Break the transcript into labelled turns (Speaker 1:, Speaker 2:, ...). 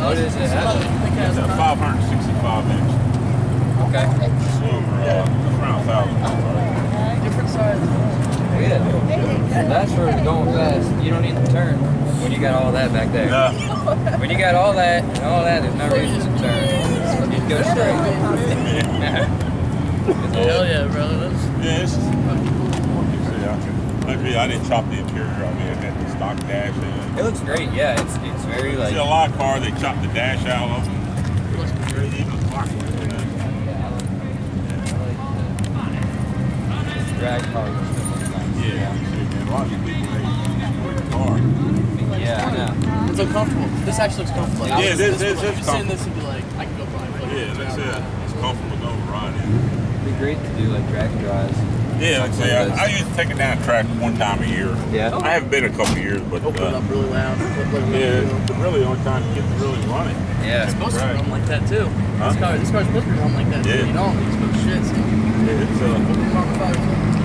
Speaker 1: What is it?
Speaker 2: It's a 565 inch.
Speaker 1: Okay.
Speaker 2: Around 1,000.
Speaker 3: Different size.
Speaker 1: Yeah. That's for going fast. You don't need to turn when you got all that back there.
Speaker 2: No.
Speaker 1: When you got all that and all that, there's no reason to turn. You go straight.
Speaker 3: Hell yeah, brother. That's
Speaker 2: Yeah, it's maybe I didn't chop the interior. I mean, it had the stock dash in it.
Speaker 1: It looks great. Yeah, it's very
Speaker 2: You
Speaker 1: like.
Speaker 2: see a lot of cars, they chop the dash out of them. Even the clock.
Speaker 1: Drag cars.
Speaker 2: Yeah, a lot of people, they work the car.
Speaker 1: Yeah, I know.
Speaker 3: it's uncomfortable. This actually looks comfortable. Like,
Speaker 2: Yeah, this is
Speaker 3: You've seen this and be like, I can go blind.
Speaker 2: Yeah, that's it. It's comfortable, no riding.
Speaker 1: It'd be great to do like drag drives.
Speaker 2: Yeah, like I say, I used to take it down the track one time a year.
Speaker 1: Yeah.
Speaker 2: I haven't been a couple of years, but
Speaker 3: Open it up really loud.
Speaker 2: yeah, it's really the only time you get to really run it.
Speaker 1: Yeah.
Speaker 3: It's supposed to run like that too.
Speaker 2: Huh?
Speaker 3: This car's supposed to run like that too.
Speaker 2: Yeah.
Speaker 3: You don't. You're supposed to shit. So.
Speaker 2: Yeah, it's